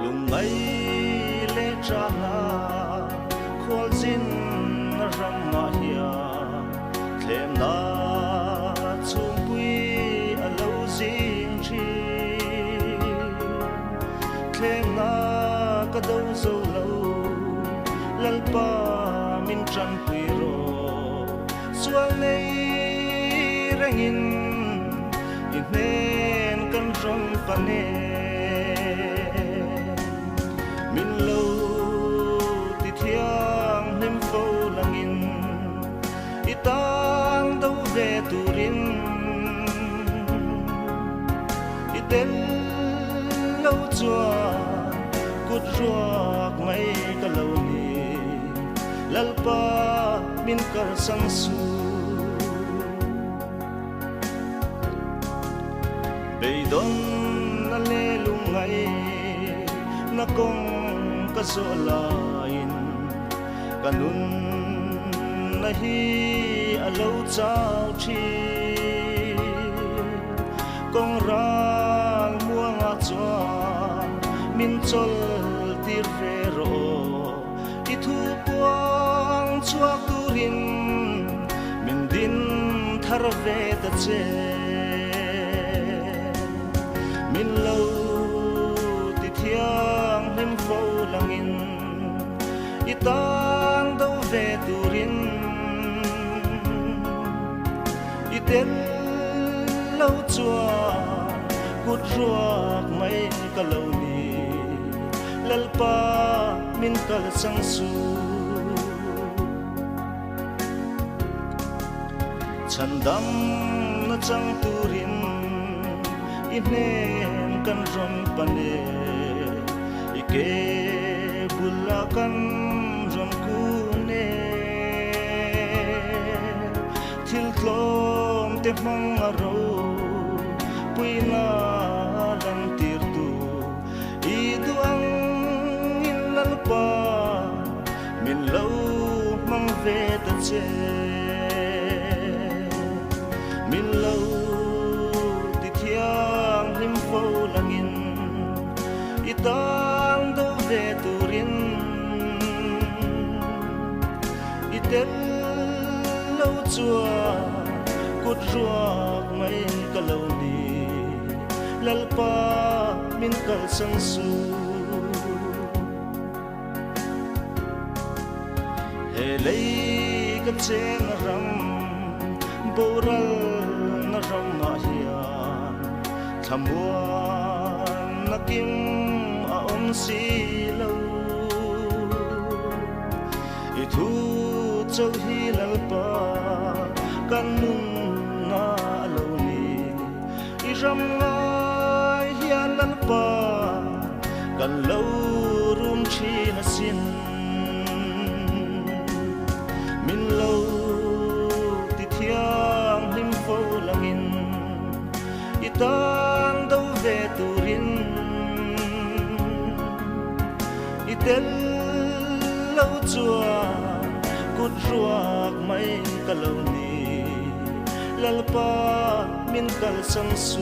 lung ấy lê cha na khol zin na ram ma hiya thêm na chung quy a lâu zin chi thêm na ka đâu dâu lâu lal pa min trăng quy ro xuân này rangin in nên kan rong pane min lâu ti thiang nem phô langin itang đâu về turin iten lâu chua cút ruột mấy cái lâu ni lalpa min kar sang su bay don na le lungai na kong ka so lain kanun na hi alo chao chi kong ral muang a chwa min chol tir re ro i thu puang chuak turin min din thar ve ta che min lâu ti thiang nem phô langin itang đâu về turin iten lâu chua cút ruột mấy cái lâu ni lalpa min kal sang su chan dam na chang turin inem kan rom pane ike bulakan rom ku ne thil tlom te mang aro puina lang tir tu iduang in lalpa min lâu mang về ta che min lâu ti thiang lim phô langin itang đâu về turin iten lâu chua cút ruột mấy cái lâu ni lalpa min kal sang su he lấy cái chen ram boral na ram ma hiya thamuan na kim a om si lo i thu châu hi lalpa kan nun na lo ni i ram ngai hian lalpa kan lo rum chi na sin min lâu ti thiang lim phô langin itang đâu về turin iten lâu chua cút ruột mấy cái lâu ni lalpa min kal sang su